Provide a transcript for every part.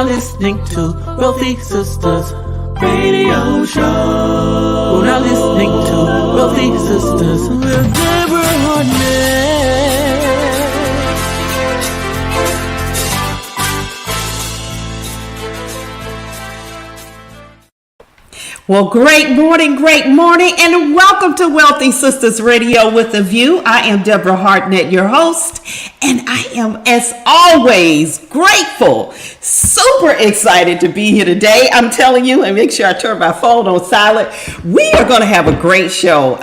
now listening to Wealthy Sistas Radio Show. We're now listening to Wealthy Sistas with Deborah Hartnett. Well, great morning, and welcome to Wealthy Sistas Radio with a View. I am Deborah Hartnett, your host, and I am, as always, grateful, super excited to be here today. I'm telling you, and make sure I turn my phone on silent. We are going to have a great show.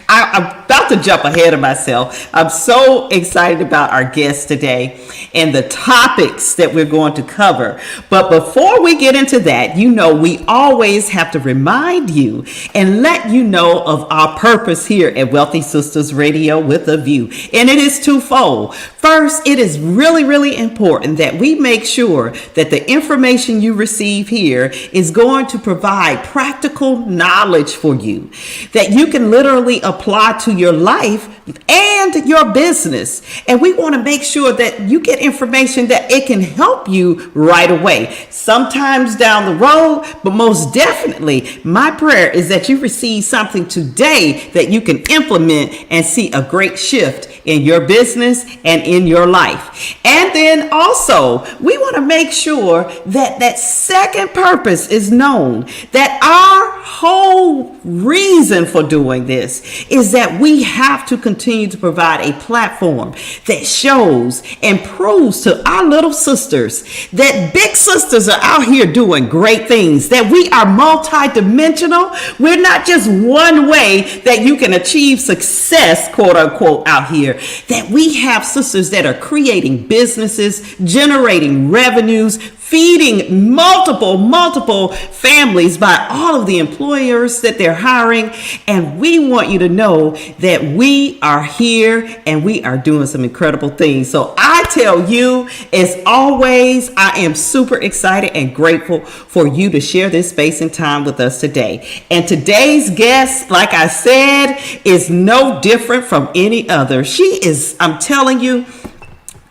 I'm about to jump ahead of myself. I'm so excited about our guests today and the topics that we're going to cover. But before we get into that, we always have to remind you and let you know of our purpose here at Wealthy Sistas Radio with a View. And it is twofold. First, it is really, really important that we make sure that the information you receive here is going to provide practical knowledge for you that you can literally apply to your life and your business. And we want to make sure that you get information that it can help you right away, sometimes down the road, but most definitely my prayer is that you receive something today that you can implement and see a great shift in your business and in your life. And then also, we want to make sure that that second purpose is known, that our whole reason for doing this is that we have to continue to provide a platform that shows and proves to our little sisters that big sisters are out here doing great things, that we are multidimensional. We're not just one way that you can achieve success, quote unquote, out here, that we have sisters that are creating businesses, generating revenues, feeding multiple families by all of the employers that they're hiring. And we want you to know that we are here and we are doing some incredible things. So I tell you, as always, I am super excited and grateful for you to share this space and time with us today. And today's guest, like I said, is no different from any other. She is, I'm telling you,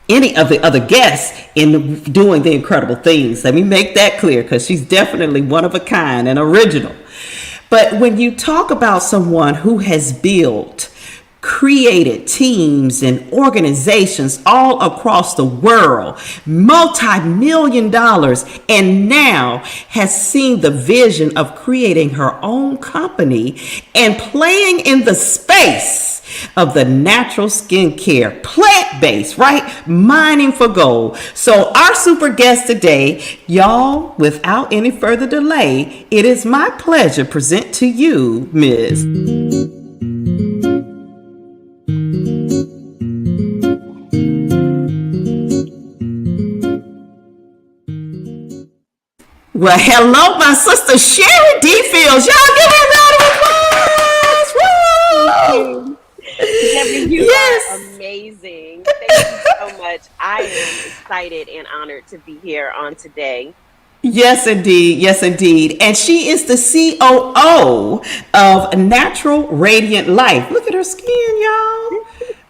any of the other guests in doing the incredible things. Let me make that clear, because she's definitely one of a kind and original. But when you talk about someone who has built, created teams and organizations all across the world, multi-million dollars, and now has seen the vision of creating her own company and playing in the space of the natural skincare, plant-based, right? Mining for gold. So our super guest today, y'all, without any further delay, it is my pleasure to present to you, Ms. Well, hello, my sister Sherry D. Fields. Y'all give her a round of applause. Woo! Debbie, you are amazing. Thank you so much. I am excited and honored to be here on today. Yes, indeed. Yes, indeed. And she is the COO of Natural Radiant Life. Look at her skin, y'all.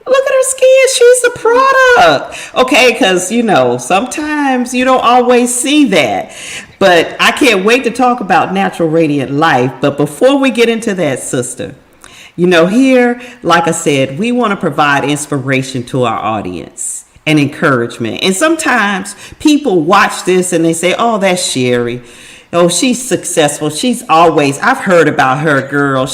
Look at her skin. She's a product. Okay, because, sometimes you don't always see that. But I can't wait to talk about Natural Radiant Life. But before we get into that, sister, here, like I said, we want to provide inspiration to our audience and encouragement. And sometimes people watch this and they say, oh, that's Sherry. Oh, she's successful. I've heard about her, girl.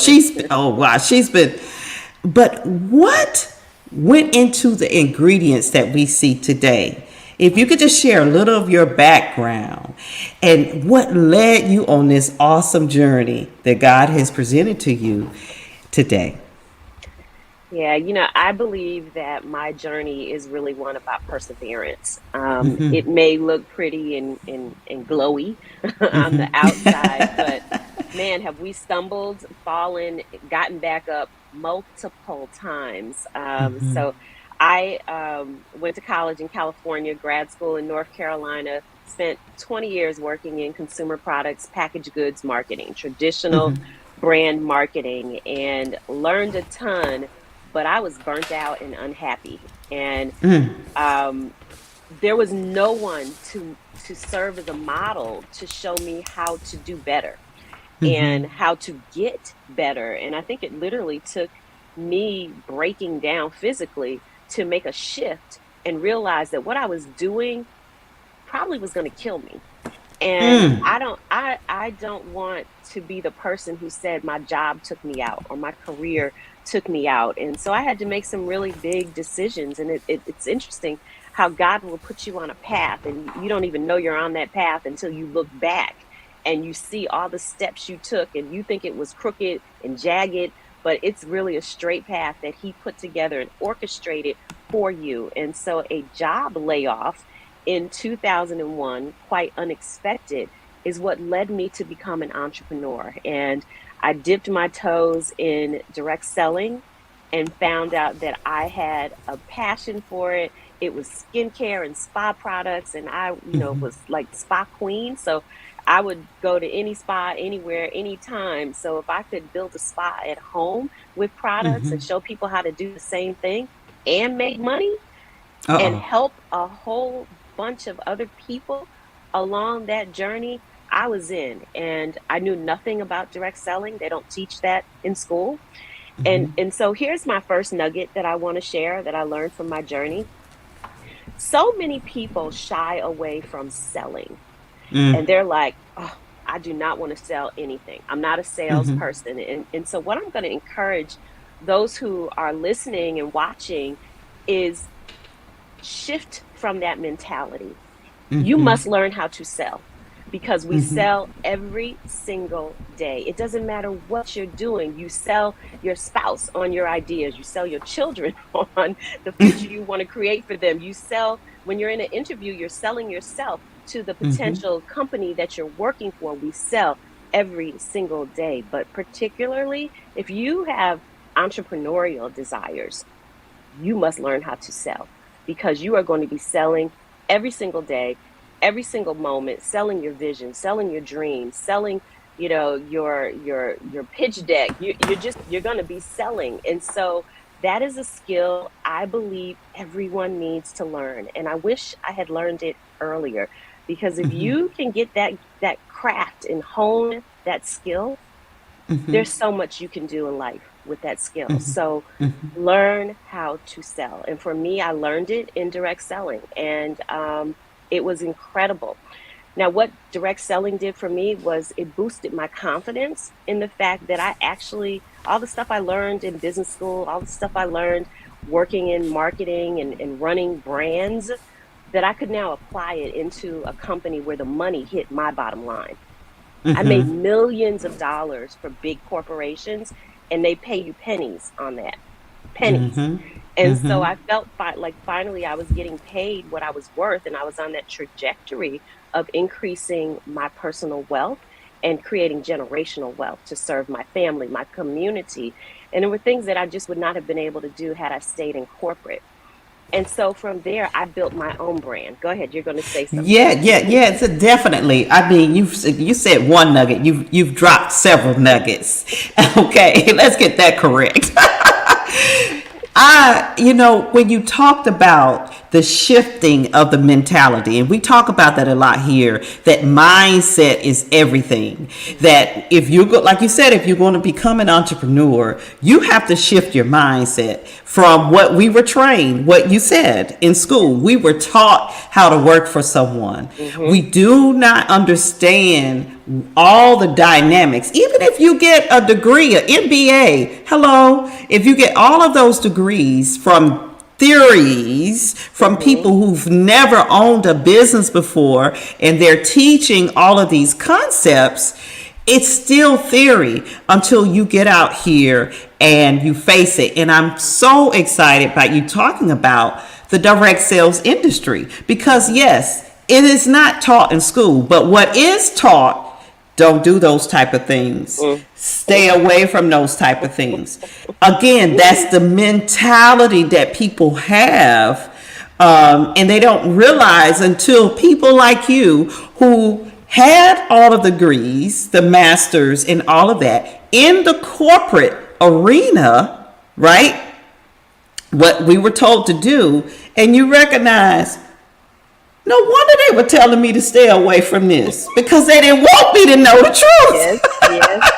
But what went into the ingredients that we see today? If you could just share a little of your background and what led you on this awesome journey that God has presented to you today. Yeah, I believe that my journey is really one about perseverance. It may look pretty and glowy on the outside, but man, have we stumbled, fallen, gotten back up multiple times. So I went to college in California, grad school in North Carolina, spent 20 years working in consumer products, packaged goods marketing, traditional brand marketing, and learned a ton, but I was burnt out and unhappy. And there was no one to to serve as a model to show me how to do better Mm-hmm. and how to get better. And I think it literally took me breaking down physically to make a shift and realize that what I was doing probably was going to kill me. And I don't want to be the person who said my job took me out or my career took me out. And so I had to make some really big decisions. And it's interesting how God will put you on a path and you don't even know you're on that path until you look back and you see all the steps you took and you think it was crooked and jagged, but it's really a straight path that he put together and orchestrated for you. And so a job layoff in 2001, quite unexpected, is what led me to become an entrepreneur. And I dipped my toes in direct selling and found out that I had a passion for it. It was skincare and spa products, and I, was like spa queen. So I would go to any spa, anywhere, anytime. So if I could build a spa at home with products and show people how to do the same thing and make money, and Uh-oh. help a whole bunch of other people along that journey, I was in. And I knew nothing about direct selling. They don't teach that in school. And so here's my first nugget that I want to share that I learned from my journey. So many people shy away from selling. And they're like, oh, I do not want to sell anything. I'm not a salesperson. And so what I'm going to encourage those who are listening and watching is shift from that mentality. You must learn how to sell because we sell every single day. It doesn't matter what you're doing. You sell your spouse on your ideas. You sell your children on the future you want to create for them. You sell, when you're in an interview, you're selling yourself to the potential company that you're working for. We sell every single day. But particularly if you have entrepreneurial desires, you must learn how to sell, because you are going to be selling every single day, every single moment, selling your vision, selling your dreams, selling, your pitch deck. You're going to be selling. And so that is a skill I believe everyone needs to learn. And I wish I had learned it earlier, because if you can get that craft and hone that skill, there's so much you can do in life with that skill. So learn how to sell. And for me, I learned it in direct selling, and it was incredible. Now, what direct selling did for me was it boosted my confidence in the fact that I actually, all the stuff I learned in business school, all the stuff I learned working in marketing and running brands, that I could now apply it into a company where the money hit my bottom line. I made millions of dollars for big corporations, and they pay you pennies on that. Pennies. And so I felt like finally I was getting paid what I was worth, and I was on that trajectory of increasing my personal wealth and creating generational wealth to serve my family, my community. And there were things that I just would not have been able to do had I stayed in corporate. And so from there, I built my own brand. Go ahead, you're going to say something. Yeah. So definitely. I mean, you said one nugget. You've dropped several nuggets. Okay, let's get that correct. When you talked about the shifting of the mentality, and we talk about that a lot here, that mindset is everything. That if you go, like you said, if you're going to become an entrepreneur, you have to shift your mindset from what we were trained, what you said in school. We were taught how to work for someone. We do not understand all the dynamics. Even if you get a degree, an MBA, hello, if you get all of those degrees from theories from people who've never owned a business before, and they're teaching all of these concepts, it's still theory until you get out here and you face it. And I'm so excited about you talking about the direct sales industry, because yes, it is not taught in school, but what is taught, don't do those type of things. Stay away from those type of things. Again, that's the mentality that people have, and they don't realize until people like you who had all of the degrees, the masters and all of that in the corporate arena, right? What we were told to do, and you recognize No wonder they were telling me to stay away from this, because they didn't want me to know the truth. Yes, yes,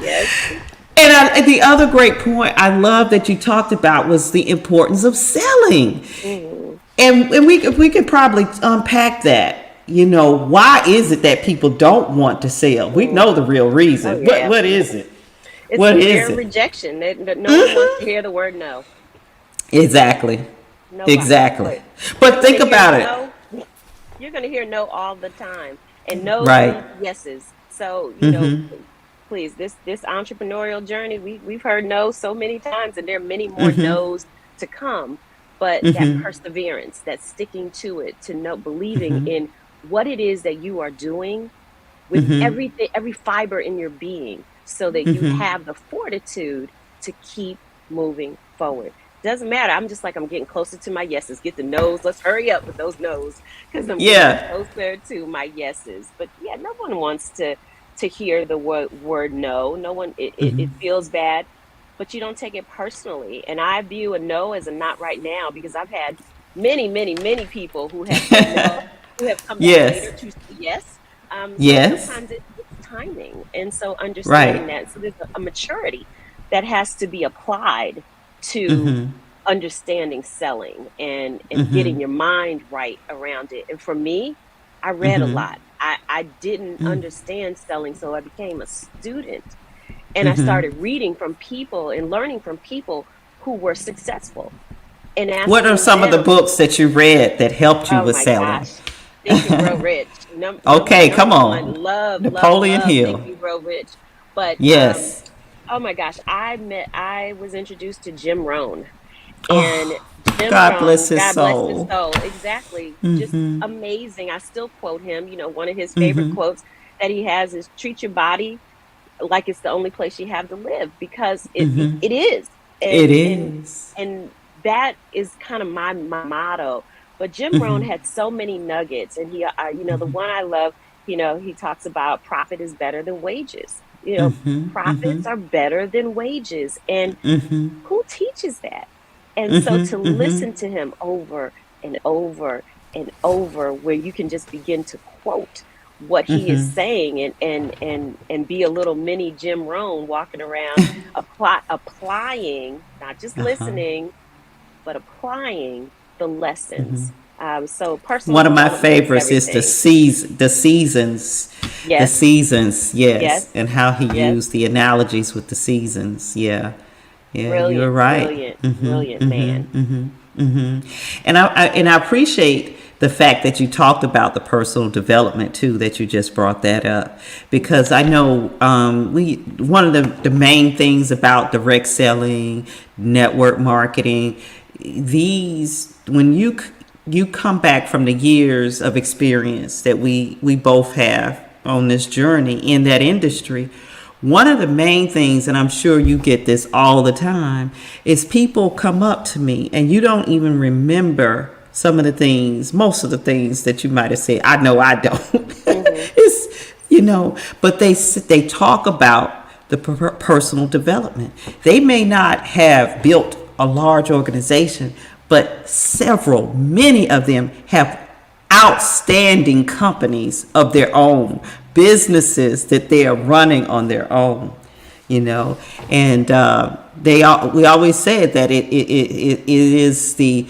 yes. And the other great point I love that you talked about was the importance of selling. Mhm. And we could probably unpack that. Why is it that people don't want to sell? We know the real Oh reason. yeah, What is absolutely. it? It's What the is fear of it? rejection. That no one wants to hear the word no. Exactly. Nobody. Exactly. But you're But gonna think hear about it. no. You're gonna hear no all the time, and no's Right. lead to yeses. So Mm-hmm. please, this entrepreneurial journey, we've heard no so many times, and there are many more Mm-hmm. no's to come. But that Mm-hmm. perseverance, that sticking to it, to know, believing Mm-hmm. in what it is that you are doing with Mm-hmm. everything, every fiber in your being, so that you Mm-hmm. have the fortitude to keep moving forward. Doesn't matter. I'm just like, I'm getting closer to my yeses. Get the no's. Let's hurry up with those no's, because I'm getting Yeah. closer to my yeses. But yeah, no one wants to hear the word no. No one. It feels bad, but you don't take it personally. And I view a no as a not right now, because I've had many people who have said no, who have come back later Yes. to say yes. So Yes. sometimes it's timing. And so understanding Right. that. So there's a maturity that has to be applied to Mm-hmm. understanding selling and Mm-hmm. getting your mind right around it. And for me, I read a Mm-hmm. lot. I didn't understand selling, so I became a student, and I Mm-hmm. started reading from people and learning from people who were successful, and What are asking some of the them, books that you read that helped you oh with my selling? gosh, Think and Grow Rich. Okay, come Number one, on. Napoleon love Think Hill. and Grow Rich. But Yes. oh my gosh, I was introduced to Jim Rohn, and Oh, Jim God bless Rohn, his God bless his soul. soul, exactly, just Mm-hmm. amazing. I still quote him. One of his favorite Mm-hmm. quotes that he has is, treat your body like it's the only place you have to live, because Mm-hmm. it is. It And is. and that is kind of my motto. But Jim Rohn Mm-hmm. had so many nuggets, and the one I love, he talks about profit is better than wages. Mm-hmm. Profits Mm-hmm. are better than wages. And Mm-hmm. who teaches that? And so to Mm-hmm. Mm-hmm. listen to him over and over and over, where you can just begin to quote what he is Mm-hmm. saying, and be a little mini Jim Rohn walking around, applying, not just Uh-huh. listening, but applying the lessons. So personal One of my development is favorites is everything. the Yes, seasons, yes, yes, and how he yes. used the analogies with the seasons. Yeah, yeah, you were Brilliant, right. brilliant, Mm-hmm, brilliant mm-hmm, man. mm-hmm, mm-hmm. And I appreciate the fact that you talked about the personal development too. That you just brought that up, because I know we one of the main things about direct selling, network marketing, these when you come back from the years of experience that we both have on this journey in that industry. One of the main things, and I'm sure you get this all the time, is people come up to me and you don't even remember some of the things, most of the things that you might have said. I know I don't. Hmm. It's, but they talk about the personal development. They may not have built a large organization, but many of them have outstanding companies of their own, businesses that they are running on their own, you know. And we always say that it is the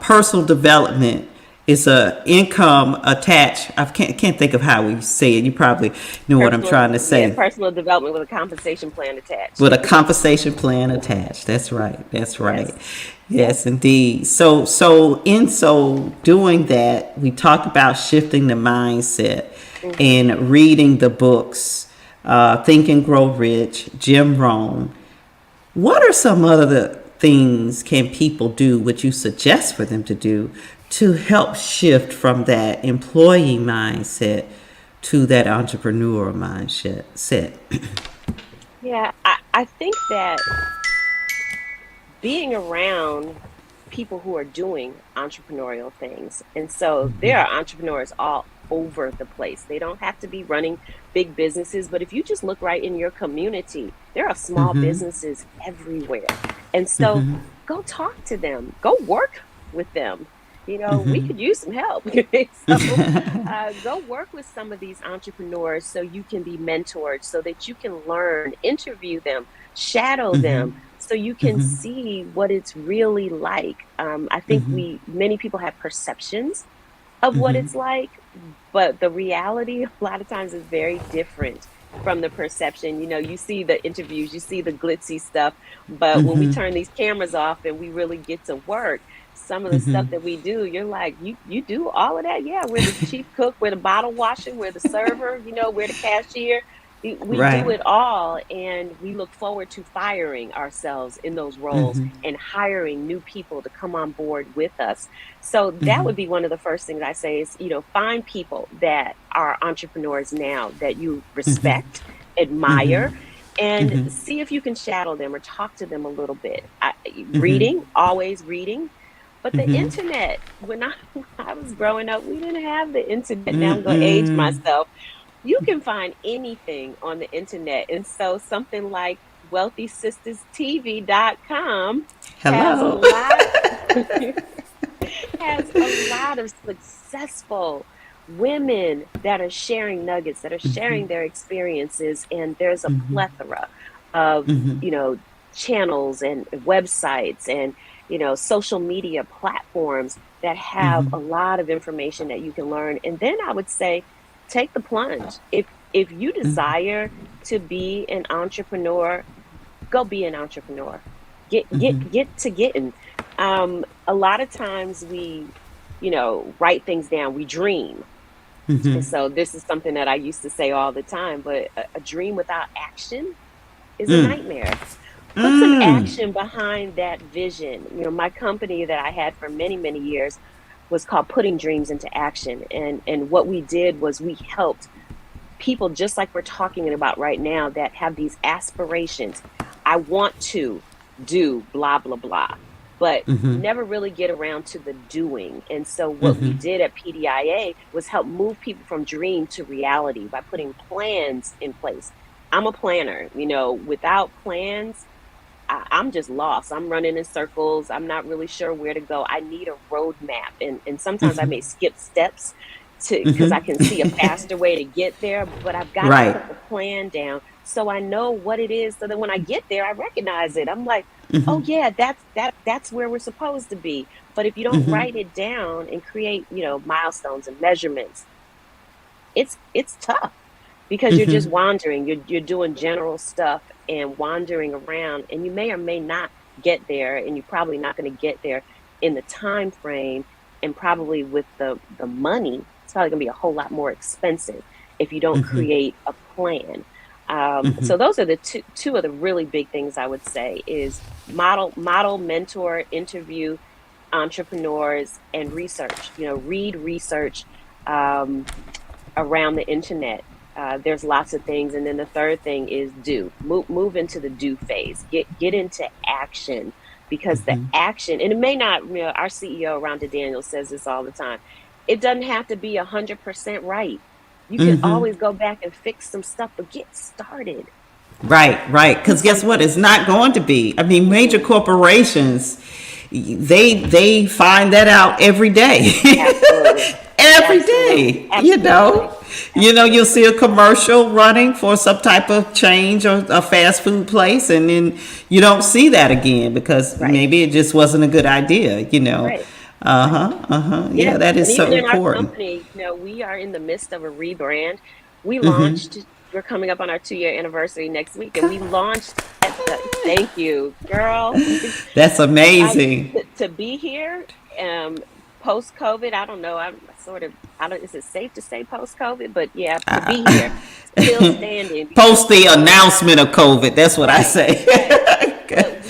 personal development. It's a income attached. I can't think of how we say it. You probably know what I'm trying to say. Personal development with a compensation plan attached. With a compensation plan attached. That's right. That's right. Yes, yes. Yes, indeed. So in so doing that, we talked about shifting the mindset Hmm. and reading the books, Think and Grow Rich, Jim Rohn. What are some other things can people do, what you suggest for them to do, to help shift from that employee mindset to that entrepreneur mindset? Yeah, I think that being around people who are doing entrepreneurial things. And so there are entrepreneurs all over the place. They don't have to be running big businesses, but if you just look right in your community, there are small businesses everywhere. And so go talk to them, go work with them. we could use some help. So go work with some of these entrepreneurs so you can be mentored, so that you can learn, interview them, shadow them, so you can see what it's really like. I think many people have perceptions of what it's like, but the reality a lot of times is very different from the perception. You see the interviews, you see the glitzy stuff, but when we turn these cameras off and we really get to work, some of the stuff that we do, you're like, you do all of that? Yeah, we're the chief cook, we're the bottle washing, we're the server, we're the cashier. We do Right. it all, and we look forward to firing ourselves in those roles and hiring new people to come on board with us. So that would be one of the first things I say is, find people that are entrepreneurs now that you respect, admire, and see if you can shadow them or talk to them a little bit. Reading, always reading. But the internet, when I was growing up, we didn't have the internet. Now I'm going to age myself. You can find anything on the internet. And so something like wealthysisterstv.com has a Hello. lot has a lot of successful women that are sharing nuggets, that are sharing their experiences, and there's a plethora of, channels and websites and, social media platforms that have a lot of information that you can learn. And then I would say, take the plunge. If you desire to be an entrepreneur, go be an entrepreneur. Get to getting. A lot of times we, write things down. We dream. And so this is something that I used to say all the time, but a dream without action is a nightmare. Put some action behind that vision. My company that I had for many, many years was called Putting Dreams into Action. And what we did was we helped people just like we're talking about right now that have these aspirations. I want to do blah, blah, blah, but never really get around to the doing. And so what we did at PDIA was help move people from dream to reality by putting plans in place. I'm a planner, without plans, I'm just lost. I'm running in circles. I'm not really sure where to go. I need a roadmap. And sometimes I may skip steps because I can see a faster way to get there, but I've got to Right. put the plan down so I know what it is, so that when I get there, I recognize it. I'm like, oh yeah, that's where we're supposed to be. But if you don't write it down and create, milestones and measurements, it's tough because you're just wandering. You're doing general stuff and wandering around, and you may or may not get there, and you're probably not going to get there in the time frame, and probably with the money, it's probably going to be a whole lot more expensive if you don't create a plan. So those are the two of the really big things I would say is model, mentor, interview entrepreneurs, and research. Read research around the internet. There's lots of things, and then the third thing is move into the do phase. Get into action, because the action, and it may not. Our CEO Rhonda Daniels says this all the time. It doesn't have to be 100% right. You can always go back and fix some stuff, but get started. Right, right. Because guess what? It's not going to be. I mean, major corporations, they find that out every day. Absolutely. Every Absolutely. day, Absolutely. you'll see a commercial running for some type of change or a fast food place, and then you don't see that again because Right. maybe it just wasn't a good idea. Right. Yeah, that And is so even in our important. company, we are in the midst of a rebrand. We launched, we're coming up on our 2-year anniversary next week, and we launched thank you, girl. That's amazing. To be here, post COVID, I don't know. Is it safe to say post COVID? But yeah, to be here, still standing. Post the announcement of COVID. That's what I Right, say. right. But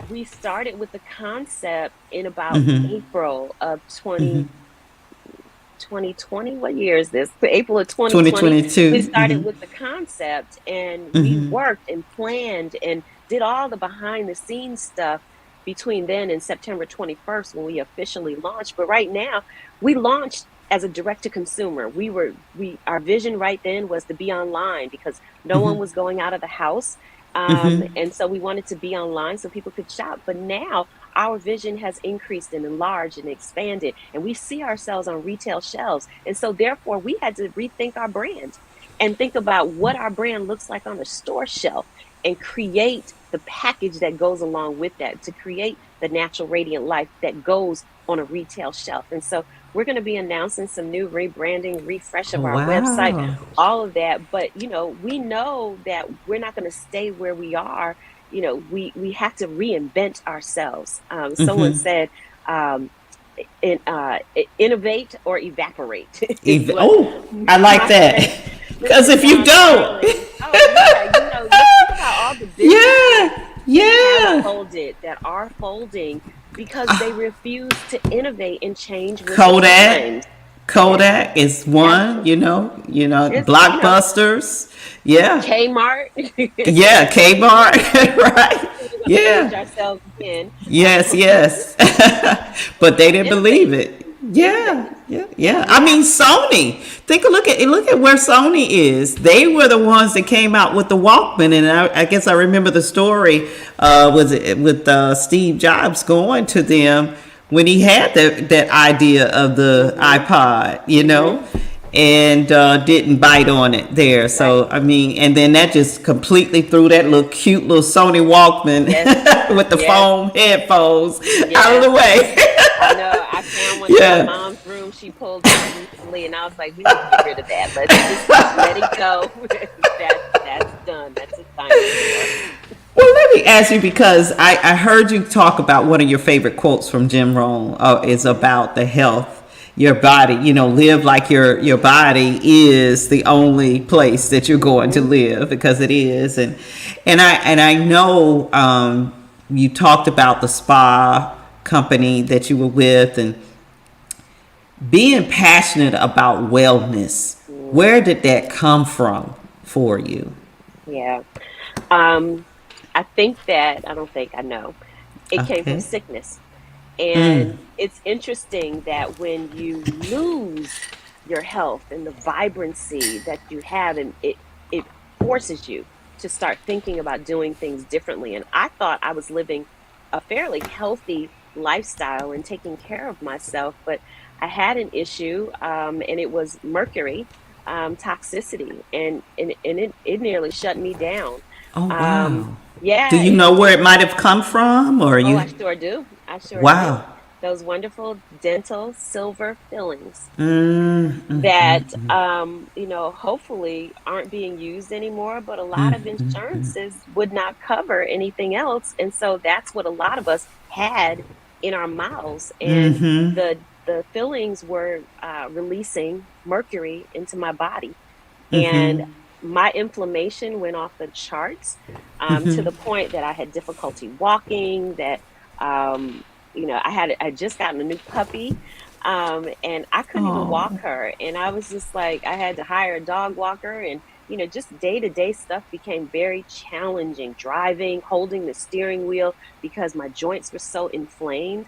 we started with the concept in about April of 2020. What year is this? April of 2020. We 2022. started with the concept, and we worked and planned and did all the behind the scenes stuff between then and September 21st when we officially launched. But right now, we launched as a direct to consumer. Our vision right then was to be online because no one was going out of the house. And so we wanted to be online so people could shop. But now our vision has increased and enlarged and expanded, and we see ourselves on retail shelves. And so, therefore, we had to rethink our brand and think about what our brand looks like on a store shelf and create the package that goes along with that to create the natural radiant life that goes on a retail shelf. And so we're going to be announcing some new rebranding, refresh of our website, Wow. all of that. But, we know that we're not going to stay where we are. We have to reinvent ourselves. Someone said, in, innovate or evaporate is what I like my friend that. Because Mr. if you John don't, Stanley. Oh yeah, let's think about all the businesses yeah, that have yeah. folded, that are folding because they refuse to innovate and change with the Kodak, times. Yeah, Kodak is one. absolutely. It's Blockbusters. Yeah, Kmart. yeah. Kmart, right? We're gonna age Yeah. ourselves again. Yes, yes. But they didn't believe Innovate, it. Yeah, innovate. yeah, yeah. I Yeah. mean, Sony. Look at where Sony is. They were the ones that came out with the Walkman, and I guess I remember the story. Was it with Steve Jobs going to them when he had that idea of the Mhm. iPod, Mhm. and didn't bite on it there. Right. So I mean, and then that just completely threw that little cute little Sony Walkman Yes. with the Yes. foam headphones out of Yes. the way. I know. I found one in my Yeah. mom's room. She pulled out recently, and I was like, "We need to get rid of that. Let's just let it go. That's done. That's a dinosaur." Well, let me ask you because I heard you talk about one of your favorite quotes from Jim Rohn is about the health. Your body, live like your body is the only place that you're going to Hmm. live because it is, and I know you talked about the spa company that you were with and being passionate about wellness. Mm, Where did that come from for you? yeah. Um, I think that I don't think I know. It came from Okay. sickness. And it's interesting that when you lose your health and the vibrancy that you have, and it forces you to start thinking about doing things differently. And I thought I was living a fairly healthy lifestyle and taking care of myself, but I had an issue, and it was mercury toxicity, and it nearly shut me down. Oh Um, wow. Do yeah, you know where it might have come from, or oh, you? I sure do. I sure do. Wow. Those wonderful dental silver fillings Mm, mm, that, hopefully aren't being used anymore, but a lot of insurances would not cover anything else. And so that's what a lot of us had in our mouths. And the fillings were releasing mercury into my body. And my inflammation went off the charts, to the point that I had difficulty walking, that, I just gotten a new puppy, and I couldn't even oh. walk her. And I was just like, I had to hire a dog walker, and, just day to day stuff became very challenging. Driving, holding the steering wheel because my joints were so inflamed,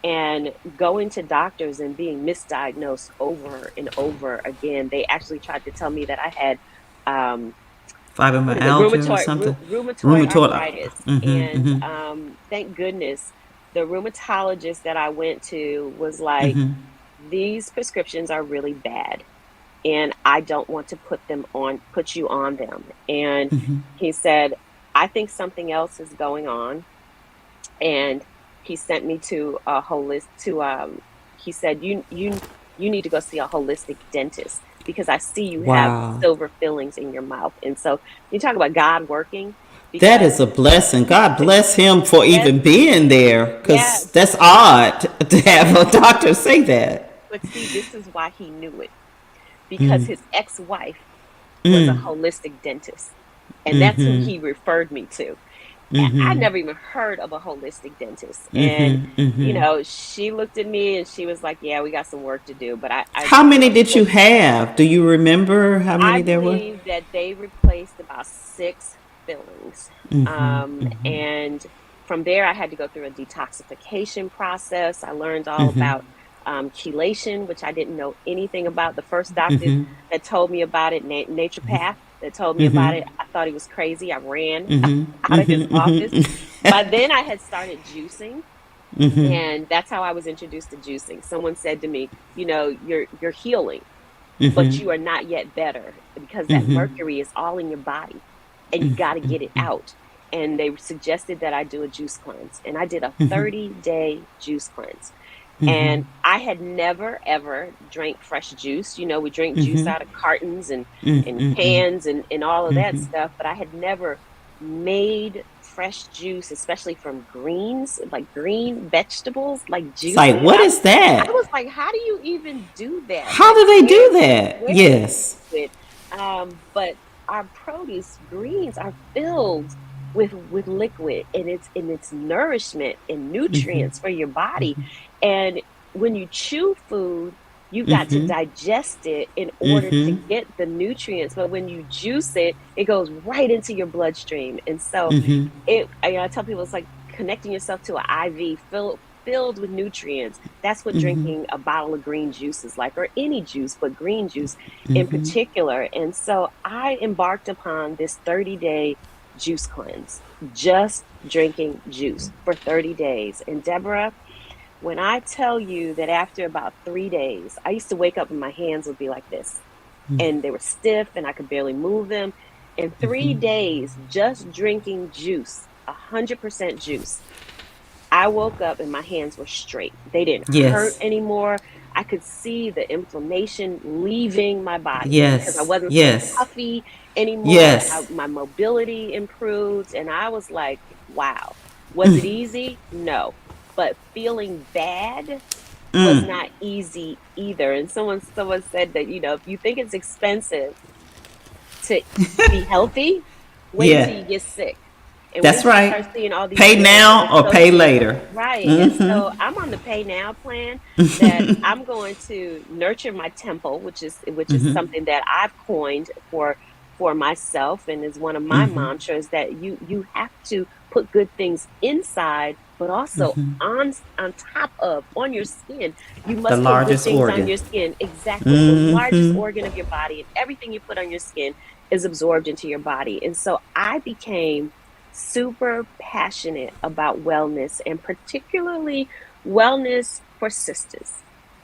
and going to doctors and being misdiagnosed over and over again. They actually tried to tell me that I had, um, what is it, Fibromyalgia or something. rheumatoid Rheumatoid. arthritis. And thank goodness the rheumatologist that I went to was like, these prescriptions are really bad, and I don't want to put you on them. And he said, I think something else is going on. And he sent me to a he said, you need to go see a holistic dentist because I see you have Wow. silver fillings in your mouth. And so you talk about God working, That is because a blessing. God bless him for yes, even being there, because yes, that's odd to have a yes. doctor say that. But see, this is why he knew it, because his ex-wife was a holistic dentist, and that's who he referred me to. I never even heard of a holistic dentist. And, she looked at me and she was like, yeah, we got some work to do. But How many of did you course, have? Do you remember how I many there were? believe that they replaced about six fillings. And from there, I had to go through a detoxification process. I learned all about chelation, which I didn't know anything about. The first doctor that told me about it, naturopath, that told me about it, I thought he was crazy. I ran out of his office. By then, I had started juicing. And that's how I was introduced to juicing. Someone said to me, you're healing, but you are not yet better because that mercury is all in your body and you got to get it out. And they suggested that I do a juice cleanse. And I did a 30-day juice cleanse. And I had never ever drank fresh juice. We drink juice out of cartons and cans and all of that stuff, but I had never made fresh juice, especially from greens, like green vegetables, like It's like, juicing it. what is I that? was like, how do you even do that? How Like, do they do that? where do you Yes. do it? But our produce greens are filled with liquid, and it's nourishment and nutrients for your body. And when you chew food, you got to digest it in order to get the nutrients. But when you juice it, it goes right into your bloodstream. And so I tell people it's like connecting yourself to an IV filled with nutrients. That's what drinking a bottle of green juice is like, or any juice, but green juice in particular. And so I embarked upon this 30-day juice cleanse, just drinking juice for 30 days. And Deborah, when I tell you that after about 3 days, I used to wake up and my hands would be like this, and they were stiff and I could barely move them. In 3 days, just drinking juice, 100% juice, I woke up and my hands were straight. They didn't hurt Yes. anymore. I could see the inflammation leaving my body because I Yes. wasn't so Yes. puffy anymore. Yes. My mobility improved, and I was like, wow. Was it easy? No. But feeling bad was not easy either. And someone said that, if you think it's expensive to be healthy, wait until Yeah. you get sick. And wait That's until you start right. seeing all these Pay bills that now or are pay associated. later. Right. And so I'm on the pay now plan that I'm going to nurture my temple, which is something that I've coined for myself, and is one of my mantras, that you have to put good things inside, but also on top of, on your skin. You The must put good largest things on organ. your skin. Exactly. The largest organ of your body, and everything you put on your skin is absorbed into your body. And so I became super passionate about wellness, and particularly wellness for sisters,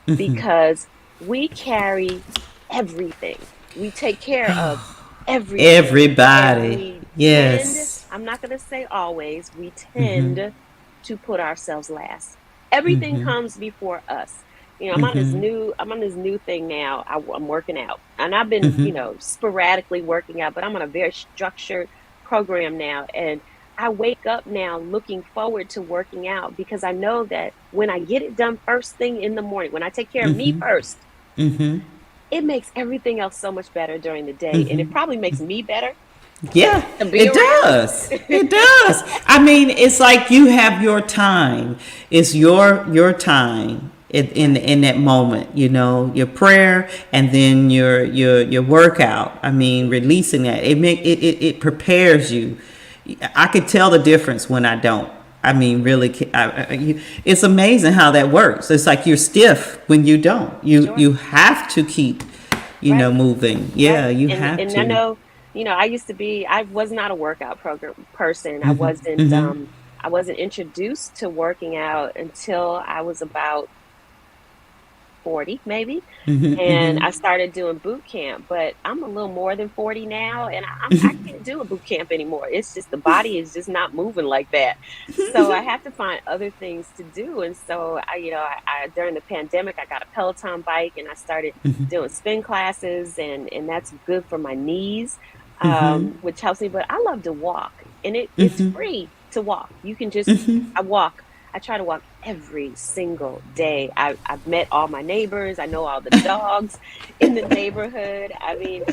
because we carry everything. We take care of everything. And Everybody. we tend, Yes. I'm not going to say always, we tend to put ourselves last. Everything comes before us. I'm on this new thing now. I'm working out, and I've been, sporadically working out, but I'm on a very structured program now. And I wake up now looking forward to working out, because I know that when I get it done first thing in the morning, when I take care of me first, it makes everything else so much better during the day. And it probably makes me better Yeah, to be it around. does. It does. I mean, it's like you have your time. It's your time in that moment. Your prayer, and then your workout. I mean, releasing that, it prepares you. I could tell the difference when I don't. I mean, really, it's amazing how that works. It's like you're stiff when you don't. You Sure. you have to keep, Right. moving. Yeah, Right. you And have and I to. know, I was not a workout program person. I wasn't introduced to working out until I was about 40, maybe. And I started doing boot camp, but I'm a little more than 40 now, and I can't do a boot camp anymore. It's just the body is just not moving like that. So I have to find other things to do. And so during the pandemic, I got a Peloton bike, and I started doing spin classes, and that's good for my knees, which helps me. But I love to walk, and it's free to walk. You can just I walk. I try to walk every single day. I've met all my neighbors. I know all the dogs in the neighborhood. I mean,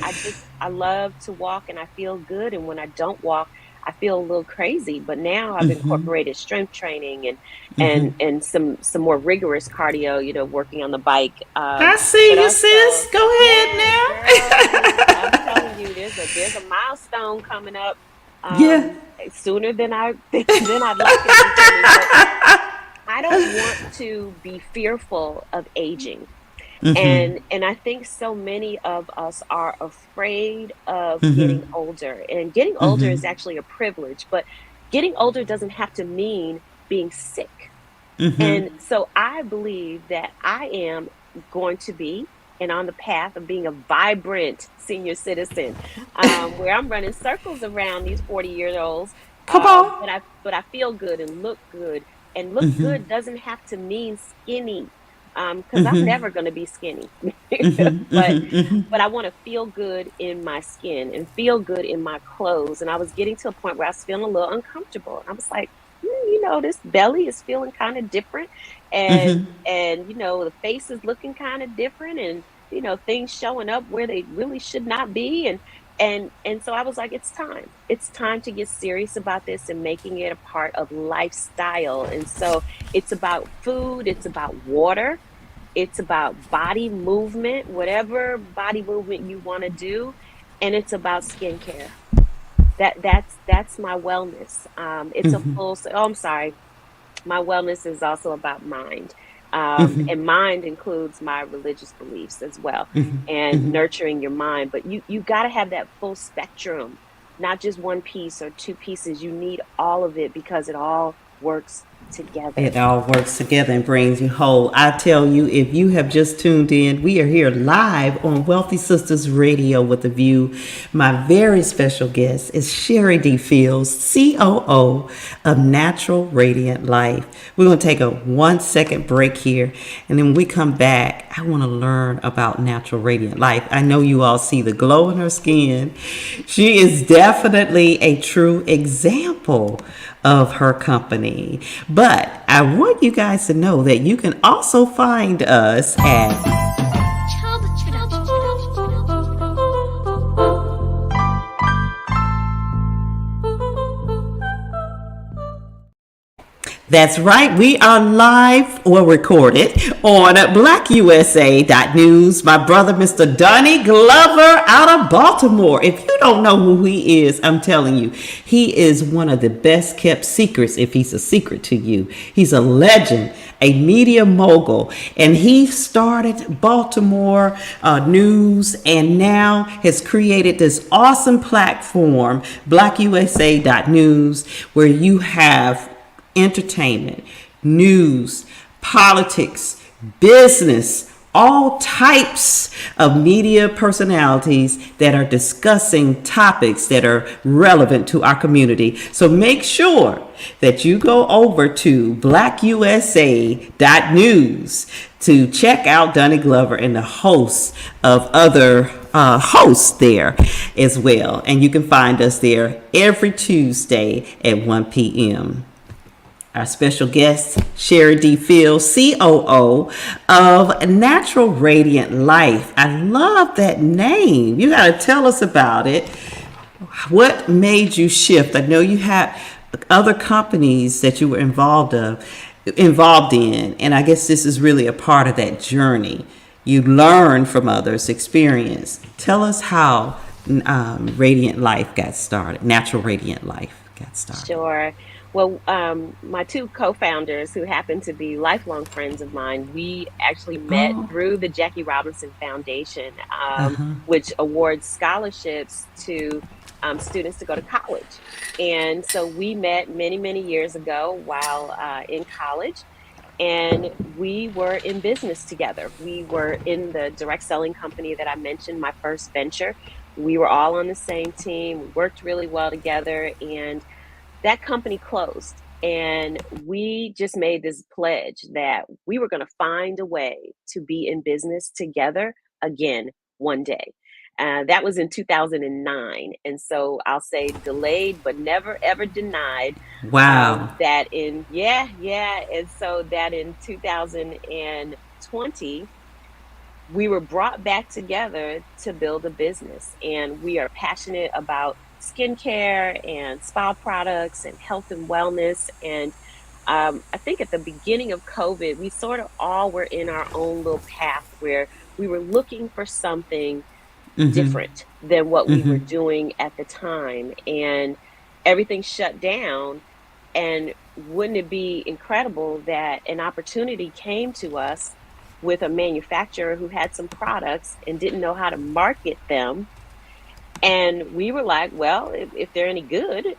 I love to walk, and I feel good. And when I don't walk, I feel a little crazy. But now I've incorporated strength training and some more rigorous cardio, working on the bike. I see But you, also, sis. Go ahead yes, girl, I'm now. telling you, there's a milestone coming up, Yeah. sooner than I'd like it to be coming. But I don't want to be fearful of aging. And I think so many of us are afraid of getting older. And getting older is actually a privilege, but getting older doesn't have to mean being sick. And so I believe that I am going to be and on the path of being a vibrant senior citizen, where I'm running circles around these 40-year-olds. Come on. But I feel good and look good. And look good doesn't have to mean skinny, because I'm never going to be skinny. but but I want to feel good in my skin and feel good in my clothes. And I was getting to a point where I was feeling a little uncomfortable. And I was like, this belly is feeling kind of different, and the face is looking kind of different, and things showing up where they really should not be, and so I was like, it's time to get serious about this and making it a part of lifestyle. And so it's about food, it's about water, it's about body movement, whatever body movement you want to do, and it's about skincare. That's my wellness. It's a full. Oh, I'm sorry. My wellness is also about mind, and mind includes my religious beliefs as well, and nurturing your mind. But you got to have that full spectrum, not just one piece or two pieces. You need all of it because it all works together. It all works together and brings you whole. I tell you, if you have just tuned in, we are here live on Wealthy Sistas Radio with a View. My very special guest is Sherry D. Fields, COO of Natural Radiant Life. We're going to take a 1-second break here, and then when we come back, I want to learn about Natural Radiant Life. I know you all see the glow in her skin. She is definitely a true example of her company. But I want you guys to know that you can also find us at That's right. We are live or recorded on blackusa.news. My brother, Mr. Donnie Glover out of Baltimore. If you don't know who he is, I'm telling you, he is one of the best kept secrets if he's a secret to you. He's a legend, a media mogul, and he started Baltimore News and now has created this awesome platform, blackusa.news, where you have entertainment, news, politics, business, all types of media personalities that are discussing topics that are relevant to our community. So make sure that you go over to blackusa.news to check out Donnie Glover and the hosts of other hosts there as well. And you can find us there every Tuesday at 1 p.m. Our special guest, Sherry D. Fields, COO of Natural Radiant Life. I love that name. You got to tell us about it. What made you shift? I know you had other companies that you were involved in, and I guess this is really a part of that journey. You learn from others' experience. Tell us how Radiant Life got started. Natural Radiant Life got started. Sure. Well, my two co-founders, who happen to be lifelong friends of mine, we actually met through the Jackie Robinson Foundation, which awards scholarships to students to go to college. And so we met many, many years ago while in college, and we were in business together. We were in the direct selling company that I mentioned, my first venture. We were all on the same team. We worked really well together, and that company closed, and we just made this pledge that we were going to find a way to be in business together again one day. That was in 2009. And so I'll say delayed, but never, ever denied. Wow. And so that in 2020, we were brought back together to build a business, and we are passionate about skincare and spa products and health and wellness. And I think at the beginning of COVID, we sort of all were in our own little path where we were looking for something different than what we were doing at the time, and everything shut down. And wouldn't it be incredible that an opportunity came to us with a manufacturer who had some products and didn't know how to market them? And we were like, well, if they're any good,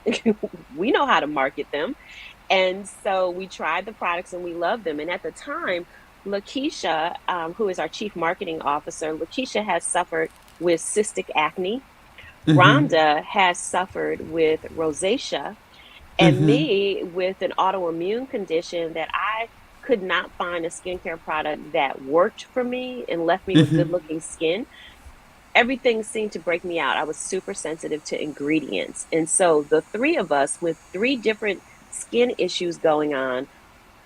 we know how to market them. And so we tried the products and we loved them. And at the time, Lakeisha, who is our chief marketing officer, Lakeisha has suffered with cystic acne. Rhonda has suffered with rosacea, and me with an autoimmune condition that I could not find a skincare product that worked for me and left me with good looking skin. Everything seemed to break me out. I was super sensitive to ingredients. And so the three of us with three different skin issues going on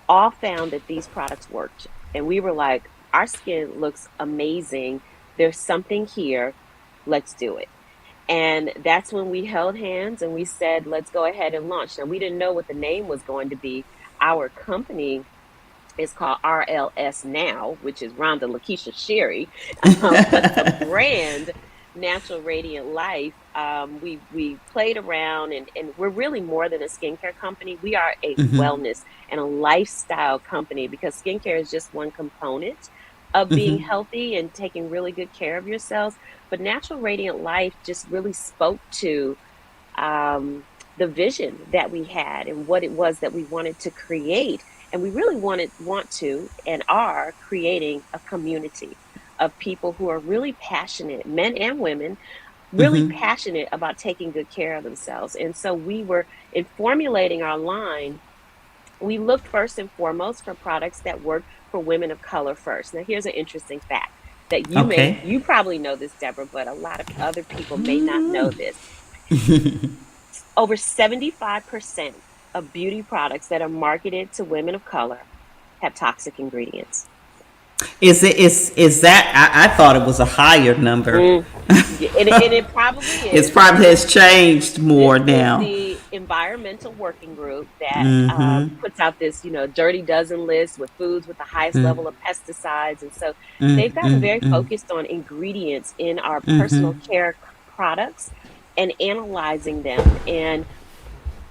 all found that these products worked. And we were like, our skin looks amazing. There's something here. Let's do it. And that's when we held hands and we said, let's go ahead and launch. Now, we didn't know what the name was going to be. Our company is called RLS Now, which is Rhonda Lakeisha Sherry. But the brand, Natural Radiant Life, we played around, and we're really more than a skincare company. We are a wellness and a lifestyle company, because skincare is just one component of being healthy and taking really good care of yourselves. But Natural Radiant Life just really spoke to the vision that we had and what it was that we wanted to create. And we really want to and are creating a community of people who are really passionate, men and women, really passionate about taking good care of themselves. And so we were, in formulating our line, we looked first and foremost for products that work for women of color first. Now, here's an interesting fact that Okay. you probably know this, Deborah, but a lot of other people may not know this. Over 75% of beauty products that are marketed to women of color have toxic ingredients. Is that I thought it was a higher number. Mm. And it probably It's is. probably has changed more This is now. the environmental working group that puts out this, dirty dozen list with foods with the highest level of pesticides. And so they've gotten very focused on ingredients in our personal care products and analyzing them. And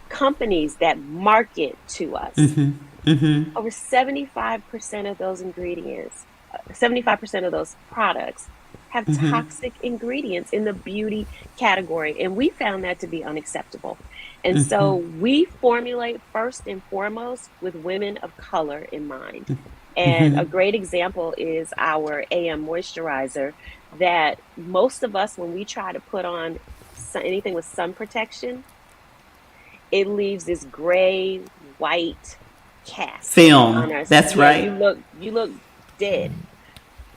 companies that market to us, over 75% of those ingredients, 75% of those products have toxic ingredients in the beauty category. And we found that to be unacceptable. And so we formulate first and foremost with women of color in mind. And a great example is our AM moisturizer that most of us, when we try to put on anything with sun protection, it leaves this gray, white cast Film. on our. That's Yeah, right. you look dead.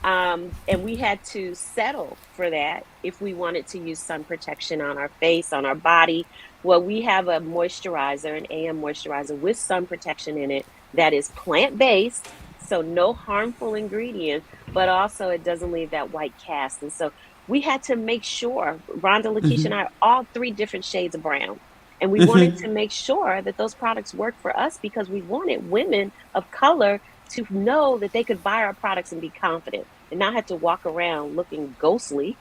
And we had to settle for that if we wanted to use sun protection on our face, on our body. Well, we have a moisturizer, an AM moisturizer with sun protection in it that is plant-based, so no harmful ingredients, but also it doesn't leave that white cast. And so we had to make sure, Rhonda, Lakeisha, and I, all three different shades of brown. And we wanted to make sure that those products worked for us because we wanted women of color to know that they could buy our products and be confident and not have to walk around looking ghostly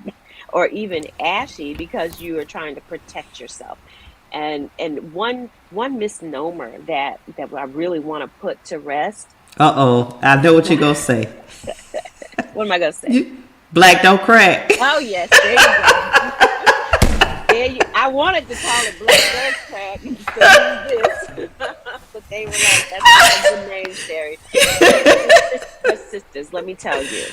or even ashy because you are trying to protect yourself. And one misnomer that I really want to put to rest. I know what you're gonna say. What am I going to say? Black don't crack. Oh, yes, there you go. I wanted to call it Black Does Crack instead of this, but they were like, "That's not a good name, Sherry." But sisters, let me tell you,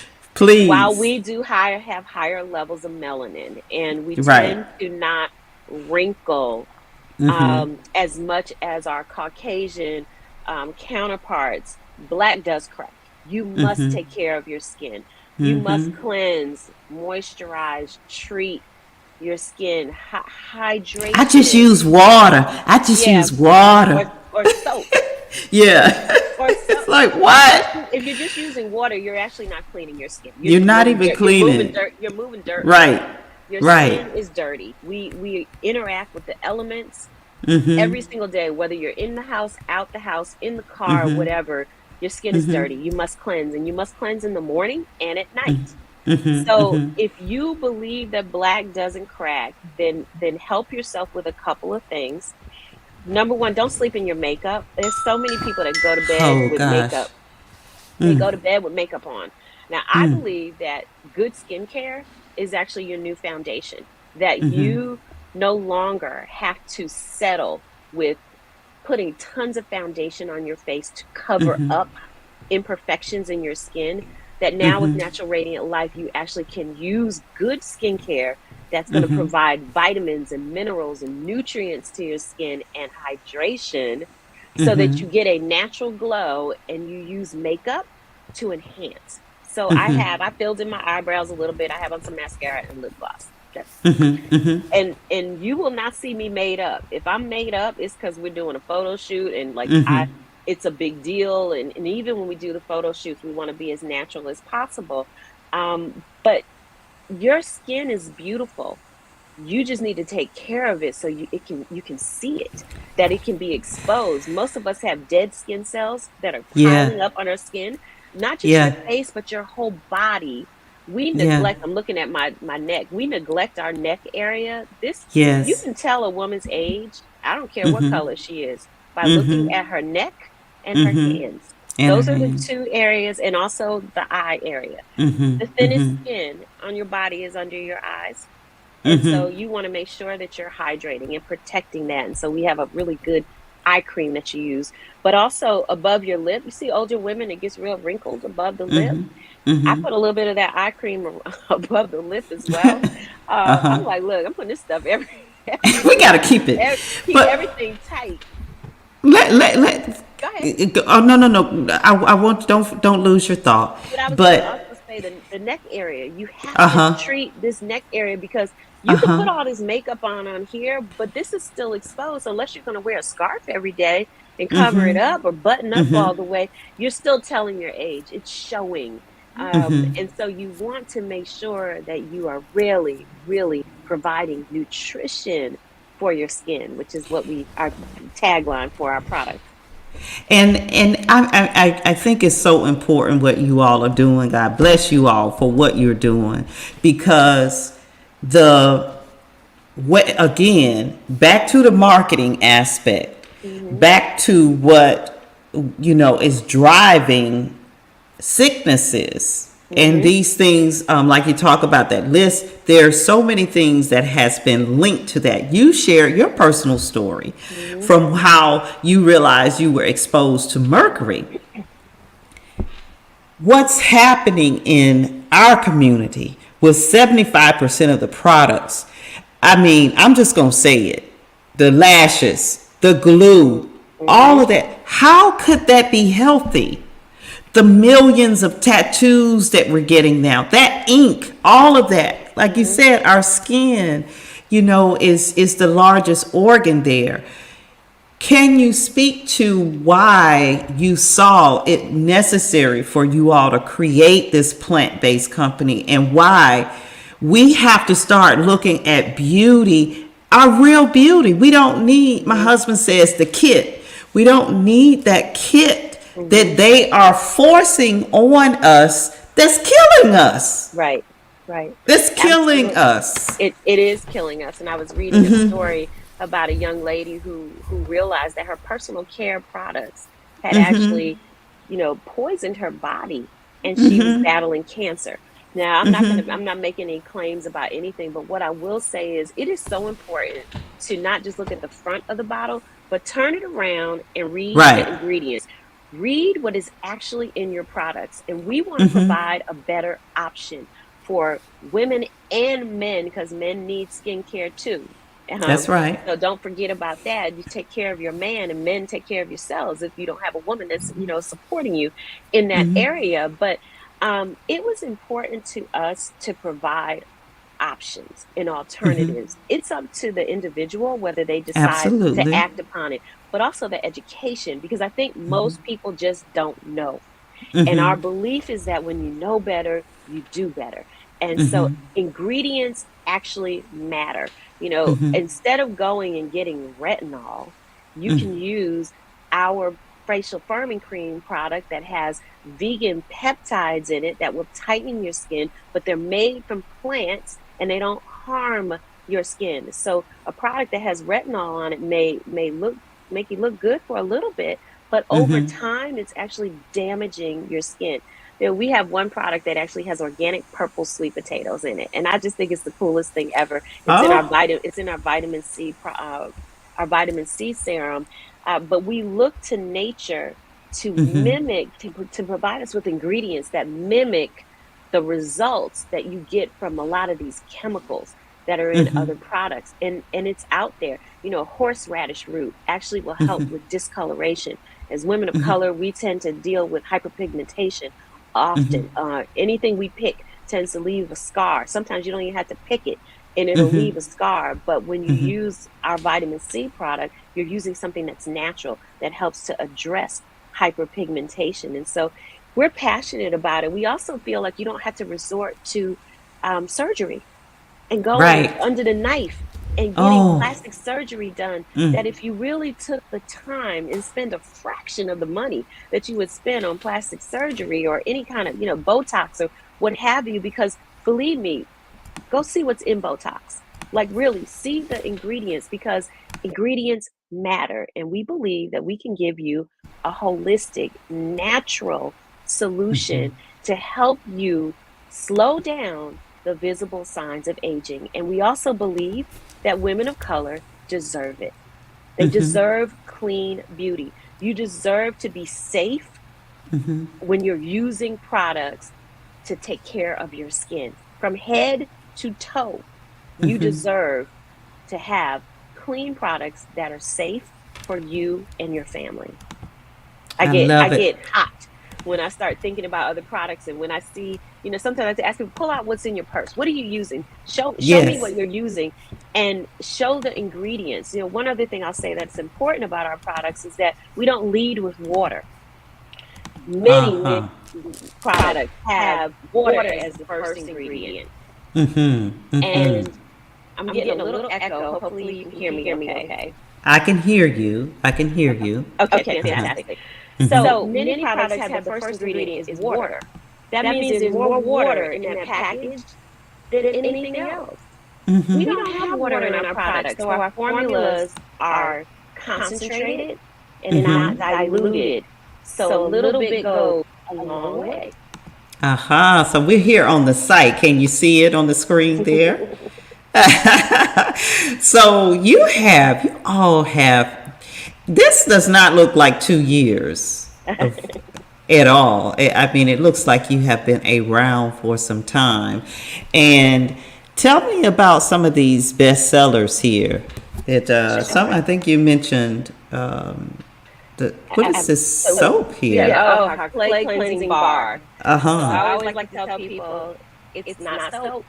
while Please. we do have higher levels of melanin, and we Right. tend to not wrinkle as much as our Caucasian counterparts, Black does crack. You must take care of your skin. You must cleanse, moisturize, treat your skin, I just hydration. use water. I just Yeah, use water. or soap. Yeah. Or It's soap. like what? If you're just using water, you're actually not cleaning your skin. You're You're just not moving even dirt. You're moving cleaning. dirt. You're moving dirt Right. around. Your Right. skin is dirty. We interact with the elements every single day, whether you're in the house, out the house, in the car, whatever. Your skin is dirty. You must cleanse, and you must cleanse in the morning and at night. So if you believe that Black doesn't crack, then help yourself with a couple of things. Number one, don't sleep in your makeup. There's so many people that go to bed Oh with gosh. makeup. They go to bed with makeup on. Now, I believe that good skincare is actually your new foundation, that you no longer have to settle with putting tons of foundation on your face to cover up imperfections in your skin, that now with Natural Radiant Life, you actually can use good skincare that's going to provide vitamins and minerals and nutrients to your skin and hydration so that you get a natural glow, and you use makeup to enhance. So I filled in my eyebrows a little bit. I have on some mascara and lip gloss. That's and you will not see me made up. If I'm made up, it's because we're doing a photo shoot, and like I it's a big deal, and even when we do the photo shoots, we want to be as natural as possible. But your skin is beautiful. You just need to take care of it so you can see it, that it can be exposed. Most of us have dead skin cells that are Yeah. piling up on our skin, not just your Yeah. face, but your whole body. We Yeah. neglect, I'm looking at my neck. We neglect our neck area. This, you Yes. can tell a woman's age, I don't care what color she is, by looking at her neck and her hands. And her Those are the hands. two areas, and also the eye area. The thinnest skin on your body is under your eyes. And so you want to make sure that you're hydrating and protecting that. And so we have a really good eye cream that you use, but also above your lip. You see older women, it gets real wrinkled above the lip. I put a little bit of that eye cream above the lip as well. I'm like, look, I'm putting this stuff We got to keep it. keep But everything tight. let Go ahead. oh, no. I want, don't lose your thought. But I was going to But also say the neck area. You have to treat this neck area, because you can put all this makeup on here, but this is still exposed. Unless you're going to wear a scarf every day and cover it up, or button up all the way, you're still telling your age. It's showing. And so you want to make sure that you are really, really providing nutrition for your skin, which is what our tagline for our product. and I think it's so important what you all are doing. God bless you all for what you're doing, because the what, again, back to the marketing aspect, back to what is driving sicknesses and these things, like you talk about that list. There's so many things that has been linked to that. You share your personal story from how you realized you were exposed to mercury. What's happening in our community with 75% of the products? I mean, I'm just going to say it. The lashes, the glue, all of that. How could that be healthy? The millions of tattoos that we're getting now, that ink, all of that. Like you said, our skin, is the largest organ there. Can you speak to why you saw it necessary for you all to create this plant-based company, and why we have to start looking at beauty, our real beauty? We don't need, my husband says, the kit. We don't need that kit that they are forcing on us, that's killing us. Right. That's killing Absolutely. us. It is killing us. And I was reading a story about a young lady who realized that her personal care products had actually, poisoned her body, and she was battling cancer. Now, I'm not making any claims about anything, but what I will say is it is so important to not just look at the front of the bottle, but turn it around and read the ingredients. Read what is actually in your products. And we want to provide a better option for women and men, because men need skincare too. That's right. So don't forget about that. You take care of your man, and men take care of yourselves if you don't have a woman that's, supporting you in that area. But it was important to us to provide options and alternatives. It's up to the individual whether they decide to act upon it, but also the education, because I think most people just don't know. And our belief is that when you know better, you do better. And so ingredients actually matter. Instead of going and getting retinol, you can use our facial firming cream product that has vegan peptides in it that will tighten your skin, but they're made from plants and they don't harm your skin. So a product that has retinol on it may make you look good for a little bit, but over time it's actually damaging your skin. We have one product that actually has organic purple sweet potatoes in it, and I just think it's the coolest thing ever. It's in our vitamin C, our vitamin C serum. But we look to nature to mimic, to provide us with ingredients that mimic the results that you get from a lot of these chemicals that are in other products. And it's out there. Horseradish root actually will help with discoloration. As women of color, we tend to deal with hyperpigmentation often. Anything we pick tends to leave a scar. Sometimes you don't even have to pick it and it'll leave a scar. But when you use our vitamin C product, you're using something that's natural that helps to address hyperpigmentation. And so we're passionate about it. We also feel like you don't have to resort to surgery and go Right. under the knife and getting plastic surgery done. That if you really took the time and spend a fraction of the money that you would spend on plastic surgery or any kind of, Botox or what have you, because believe me, go see what's in Botox. Like really see the ingredients, because ingredients matter. And we believe that we can give you a holistic, natural solution to help you slow down the visible signs of aging. And we also believe that women of color deserve it. They deserve clean beauty. You deserve to be safe when you're using products to take care of your skin. From head to toe, you deserve to have clean products that are safe for you and your family. I get hot when I start thinking about other products, and when I see, sometimes I ask people, pull out what's in your purse. What are you using? Show me what you're using, and show the ingredients. One other thing I'll say that's important about our products is that we don't lead with water. Many products have water as the first ingredient. And I'm getting a little echo. Hopefully you can hear me okay. I can hear you. Okay, fantastic. So many products have the first ingredient is water. That means there's more water in that package than anything else. We don't have water in our products, so our formulas are concentrated and not diluted. So a little bit goes a long way. So we're here on the site. Can you see it on the screen there? So you all have, this does not look like 2 years at all. I mean, it looks like you have been around for some time. And tell me about some of these bestsellers here. I think you mentioned, what is this soap here? Our clay cleansing bar. Uh-huh. So I always like to tell people it's not soap.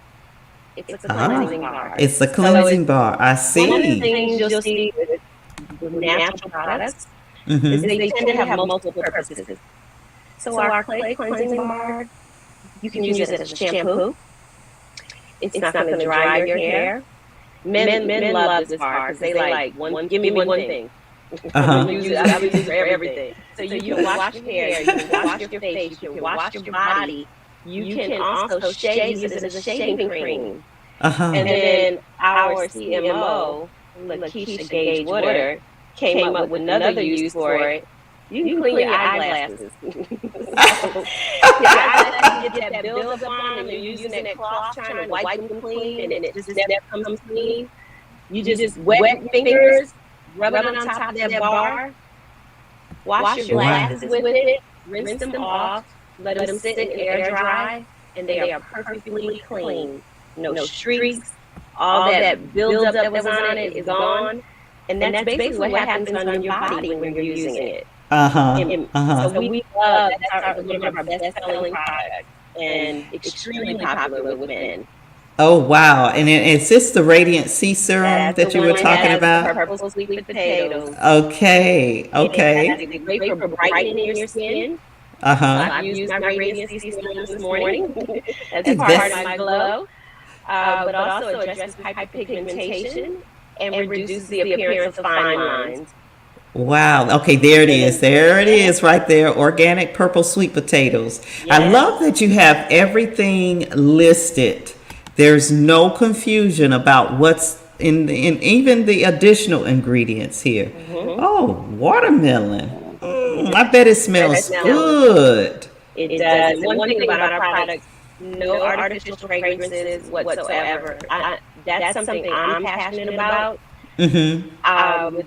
It's a cleansing bar. It's a cleansing bar. I see. One of the things you'll see with natural products is they tend to have multiple purposes. So our clay cleansing bar, you can use it as a shampoo. It's not going to dry your hair. Men love this bar because they like give me one thing. I would use it for everything. So you can wash your hair, you can wash your face, you can wash your body. You can also use it as a shaving cream. And then our CMO, Lakeisha Gage Woodard, came up with another use for it. You can clean your eyeglasses. Your eyeglasses get that buildup on, and you're using that cloth trying to wipe them clean, and it just never comes clean. You just wet your fingers, rub it on top of that bar, wash your glasses with it, rinse them off, let them sit and air dry, and they are perfectly clean. No streaks, all that buildup that was on it is gone. And that's basically what happens on your body when you're using it. So we love, that's one of our best-selling products and extremely popular with men. Oh, wow. And is this the Radiant Sea Serum that you were talking about? Purple sweet potatoes. Okay. It's great for brightening your skin. So I've used my Radiant Sea Serum this morning. That's part of my glow. But also addresses hyperpigmentation and reduces the appearance of fine lines. Wow. Okay, there it is. There it is right there. Organic purple sweet potatoes. Yes. I love that you have everything listed. There's no confusion about what's in even the additional ingredients here. Oh, watermelon. I bet it smells good. It does. One thing about our products, no artificial fragrances whatsoever. That's something I'm passionate about. With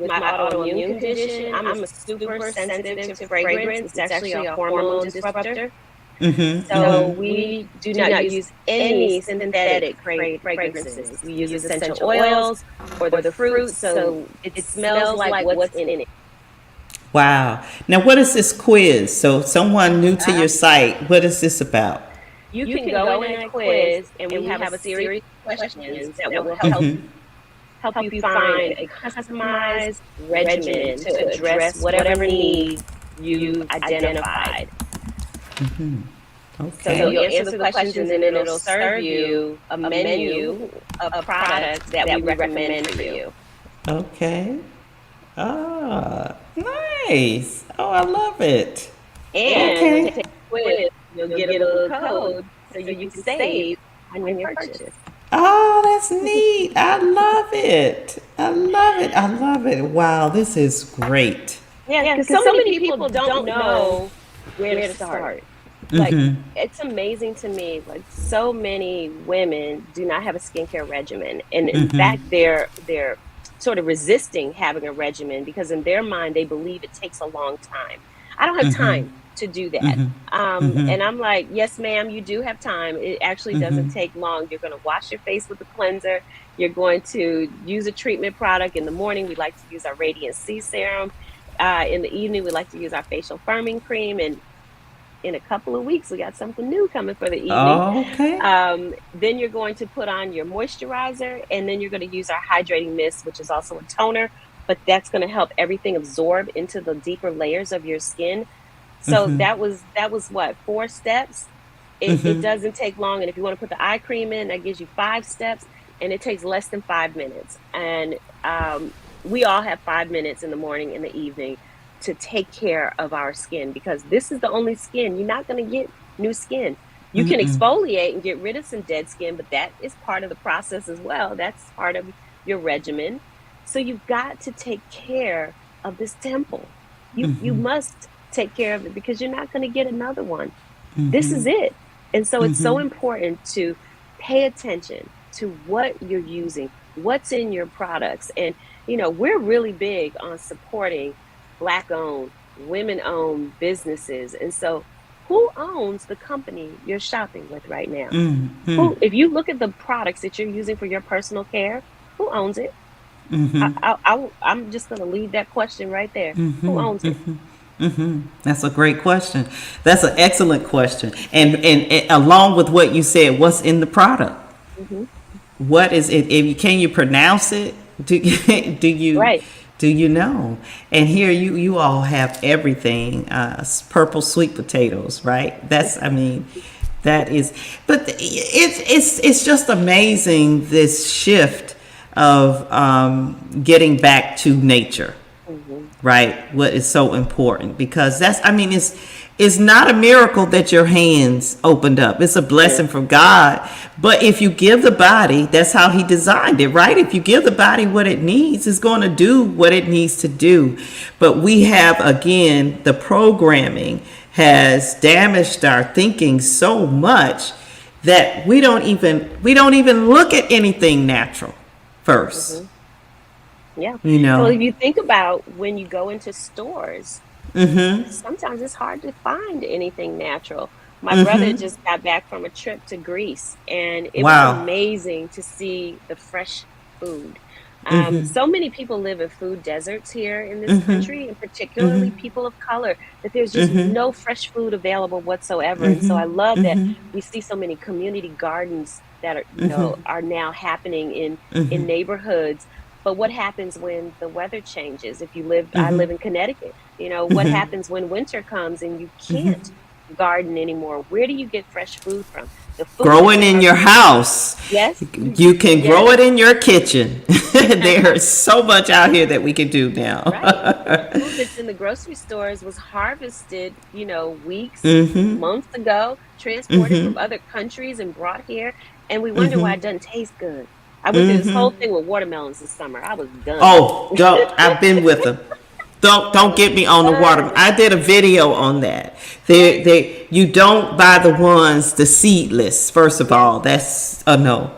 my autoimmune condition, I'm super sensitive to fragrance. It's actually a hormone disruptor. So we do not use any synthetic fragrances. We use essential oils or the fruits, so it smells like what's in it. Wow. Now, what is this quiz? So, someone new to your site, what is this about? You can go in a quiz, and we have a series of questions that will help you find a customized regimen to address whatever need you've identified. Okay. So you'll answer the questions, and then it'll serve you a menu of products that we recommend for you. Okay. Ah, nice. Oh, I love it. And Okay. when you take a quiz, you'll get a little code so you can save on your purchase. Oh, that's neat. I love it. I love it. I love it. Wow, this is great. Yeah, because so many people don't know where to start. Like, it's amazing to me, like, so many women do not have a skincare regimen, and in fact they're sort of resisting having a regimen because in their mind they believe it takes a long time. I don't have time to do that. And I'm like, yes ma'am, you do have time. It actually doesn't take long. You're going to wash your face with a cleanser. You're going to use a treatment product. In the morning we like to use our Radiant C serum. In the evening we like to use our facial firming cream, and in a couple of weeks we got something new coming for the evening. Oh, okay. Then you're going to put on your moisturizer, and then you're going to use our hydrating mist, which is also a toner, but that's going to help everything absorb into the deeper layers of your skin. So that was what, 4 steps. It doesn't take long, and if you want to put the eye cream in, that gives you 5 steps, and it takes less than 5 minutes. And we all have 5 minutes in the morning and the evening to take care of our skin, because this is the only skin. You're not going to get new skin. You can exfoliate and get rid of some dead skin, but that is part of the process as well. That's part of your regimen. So you've got to take care of this temple. You must take care of it, because you're not going to get another one. This is it. And so it's so important to pay attention to what you're using, what's in your products. And, you know, we're really big on supporting Black-owned, women-owned businesses. And so who owns the company you're shopping with right now? Who, if you look at the products that you're using for your personal care, who owns it? I'm just going to leave that question right there. Who owns it? That's a great question. That's an excellent question. And along with what you said, what's in the product? What is it? Can you pronounce it? Do you? Right. Do you know? And here you all have everything. Purple sweet potatoes, right? That's, I mean, that is. But it's just amazing, this shift of getting back to nature, right? What is so important, because that's, I mean, it's not a miracle that your hands opened up. It's a blessing from God. But if you give the body, that's how he designed it, right? If you give the body what it needs, it's going to do what it needs to do. But we have, again, the programming has damaged our thinking so much that we don't even look at anything natural first. Yeah. You know. So if you think about when you go into stores, sometimes it's hard to find anything natural. My brother just got back from a trip to Greece, and it was amazing to see the fresh food. So many people live in food deserts here in this country, and particularly people of color, that there's just no fresh food available whatsoever. And so I love that we see so many community gardens that are, you know, are now happening in neighborhoods. But what happens when the weather changes? If you live, I live in Connecticut, you know, what happens when winter comes and you can't garden anymore? Where do you get fresh food from? The food growing in your house. Yes. You can grow it in your kitchen. There's so much out here that we can do now. Right. The food that's in the grocery stores was harvested, you know, weeks, months ago, transported from other countries and brought here. And we wonder why it doesn't taste good. I went through this whole thing with watermelons this summer. I was done. Oh, don't. I've been with them. Don't get me on the water. I did a video on that. You don't buy the seedless. First of all, that's a no.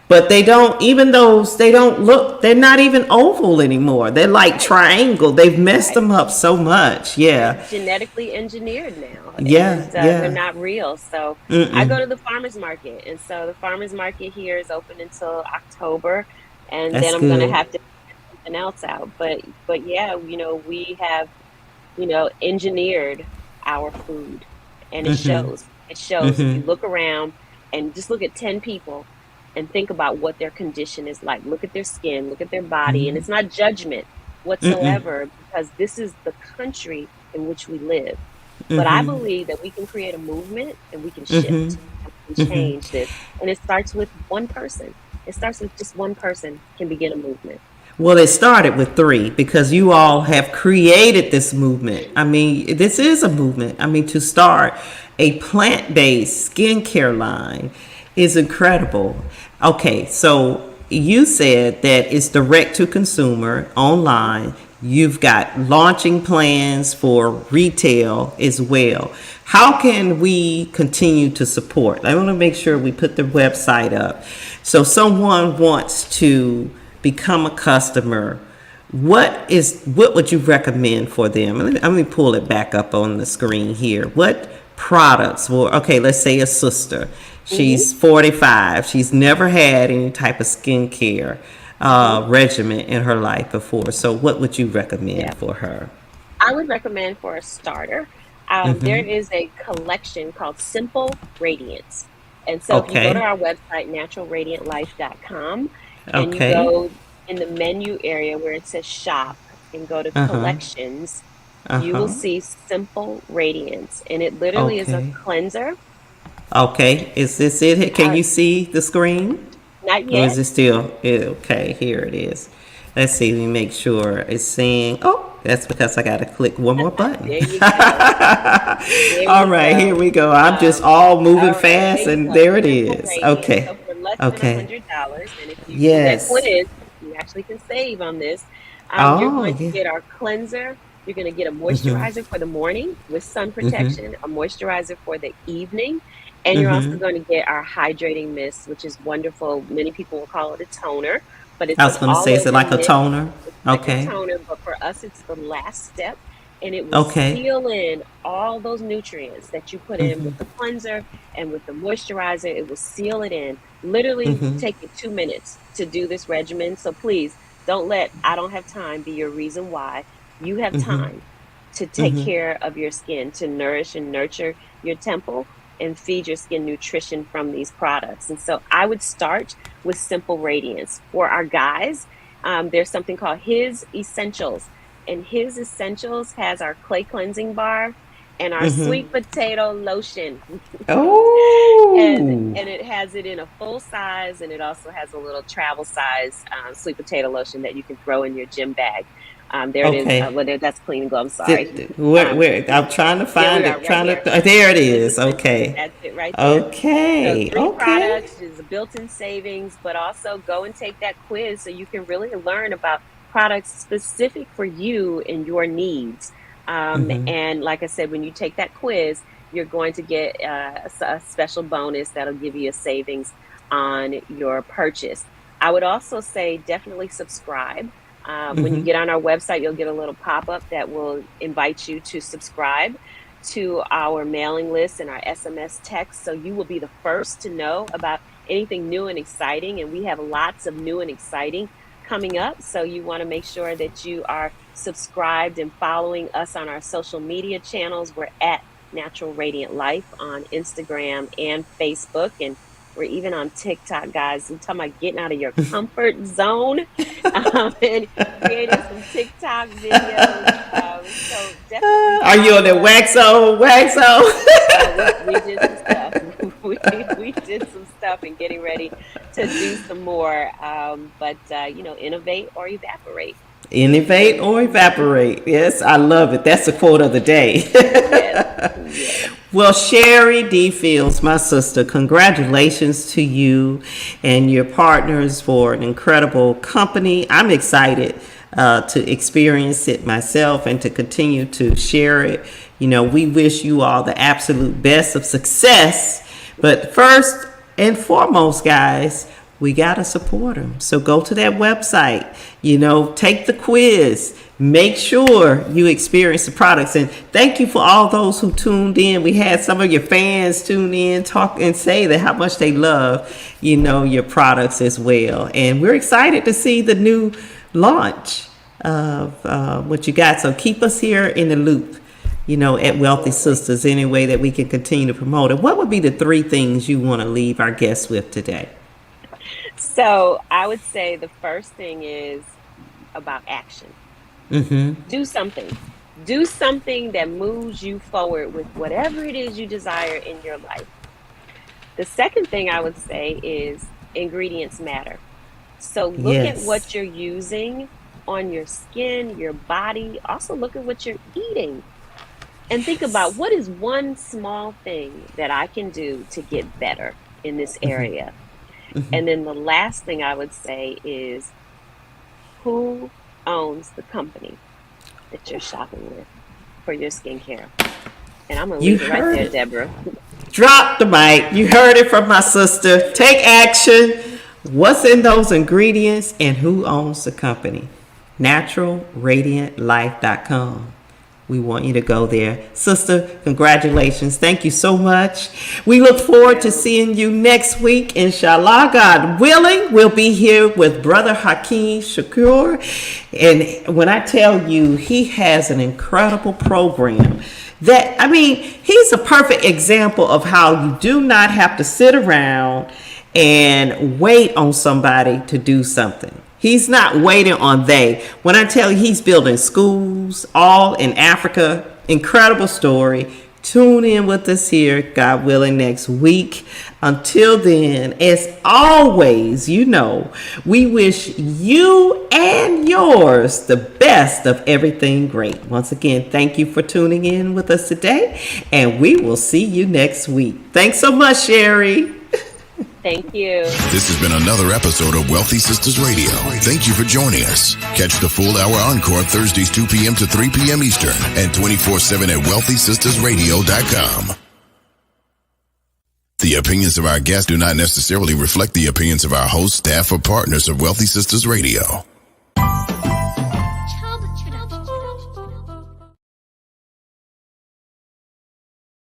But they don't, even those, they don't look, they're not even oval anymore. They're like triangle. They've messed them up so much. Yeah. They're genetically engineered now, Yeah. and they're Yeah. not real. So I go Mm-mm. to the farmers market, and so the farmers market here is open until October, and then That's I'm gonna good. have to figure something else out. But yeah, we have engineered our food, and it Mm-hmm. shows. It shows if you Mm-hmm. look around and just look at 10 people and think about what their condition is like. Look at their skin, look at their body, and it's not judgment Mm-mm. whatsoever because this is the country in which we live. But I Mm-hmm. believe that we can create a movement and we can Mm-hmm. shift and we can change this. And it starts with one person. It starts with just one person can begin a movement. Well, it started with three because you all have created this movement. I mean, this is a movement. I mean, to start a plant based skincare line is incredible. Okay, so you said that it's direct to consumer online. You've got launching plans for retail as well. How can we continue to support? I want to make sure we put the website up. So, someone wants to become a customer, what would you recommend for them? Let me pull it back up on the screen here. What products? Well, okay, let's say a sister. Hmm. She's 45. She's never had any type of skincare Hmm. regimen in her life before. So, what would you Yeah. recommend for her? I would recommend for a starter, there is a collection called Simple Radiance. And so if you go to Okay. our website, naturalradiantlife.com, and you Okay. go in the menu area where it says shop and go to Uh huh. collections, Uh you will huh. see Simple Radiance. And it literally is a Okay. cleanser. Okay. Is this it? Can Uh, you see the screen? Not Or is yet. it still okay? Here it is. Let's see. Let me make sure it's saying. Oh, that's because I got to click one more button. There you go. There All you right, here go. we go. I'm just Um, all moving all right, there fast, you and go. there it Simple is. radiance. Okay, So for less than a okay. $100, and if you do that Yes. quiz, you actually can save on this. You're Oh going to yeah. get our cleanser. You're going to get a moisturizer for the morning with sun protection, a moisturizer for the evening, and you're also going to get our hydrating mist, which is wonderful. Many people will call it a toner, but I it's was an gonna say, is it all-over like a mist. toner? It's like a Okay. toner, but for us, it's the last step, and it will Okay. seal in all those nutrients that you put in with the cleanser and with the moisturizer. It will seal it in. Literally take you 2 minutes to do this regimen. So please don't let I don't have time be your reason why. You have time to take care of your skin, to nourish and nurture your temple and feed your skin nutrition from these products. And so I would start with Simple Radiance. For our guys, there's something called His Essentials. And His Essentials has our clay cleansing bar and our sweet potato lotion. Oh. And it has it in a full size, and it also has a little travel size sweet potato lotion that you can throw in your gym bag. There it is. Okay. That's Clean and Glow. I'm sorry. Where? I'm trying to There we find are, it. right Trying here. to. There it His is. Essentials. Okay. That's it right there. So Okay. three Okay. products is a built-in savings, but also go and take that quiz so you can really learn about products specific for you and your needs. And like I said, when you take that quiz, you're going to get a special bonus that'll give you a savings on your purchase. I would also say definitely subscribe. When you get on our website, you'll get a little pop-up that will invite you to subscribe to our mailing list and our SMS text. So you will be the first to know about anything new and exciting. And we have lots of new and exciting coming up. So you want to make sure that you are subscribed and following us on our social media channels. We're at Natural Radiant Life on Instagram and Facebook. And we're even on TikTok, guys. I'm talking about getting out of your comfort zone and creating some TikTok videos. So definitely Are you on the follow us. Waxo? Waxo? Oh, we did some stuff. We did some stuff and getting ready to do some more. But innovate or evaporate. Innovate or evaporate. Yes, I love it. That's the quote of the day. Yes, yes. Well, Sherry D. Fields, my sister, congratulations to you and your partners for an incredible company. I'm excited to experience it myself and to continue to share it. You know, we wish you all the absolute best of success. But first and foremost, guys, we got to support them. So go to that website, take the quiz, make sure you experience the products. And thank you for all those who tuned in. We had some of your fans tune in, talk and say that how much they love, your products as well. And we're excited to see the new launch of what you got. So keep us here in the loop, at Wealthy Sisters, any way that we can continue to promote it. What would be the 3 things you want to leave our guests with today? So I would say the first thing is about action. Mm-hmm. Do something. Do something that moves you forward with whatever it is you desire in your life. The second thing I would say is ingredients matter. So look at what you're using on your skin, your body. Also look at what you're eating. And think about what is one small thing that I can do to get better in this area. Mm-hmm. And then the last thing I would say is who owns the company that you're shopping with for your skincare. And I'm going to leave it right there, Deborah. Drop the mic. You heard it from my sister. Take action. What's in those ingredients and who owns the company? naturalradiantlife.com. We want you to go there. Sister, congratulations. Thank you so much. We look forward to seeing you next week. Inshallah, God willing, we'll be here with Brother Hakeem Shakur. And when I tell you, he has an incredible program he's a perfect example of how you do not have to sit around and wait on somebody to do something. He's not waiting on they. When I tell you he's building schools all in Africa, incredible story. Tune in with us here, God willing, next week. Until then, as always, we wish you and yours the best of everything great. Once again, thank you for tuning in with us today, and we will see you next week. Thanks so much, Sherry. Thank you. This has been another episode of Wealthy Sisters Radio. Thank you for joining us. Catch the full hour encore Thursdays 2 p.m. to 3 p.m. Eastern and 24/7 at wealthysistersradio.com. The opinions of our guests do not necessarily reflect the opinions of our hosts, staff, or partners of Wealthy Sisters Radio.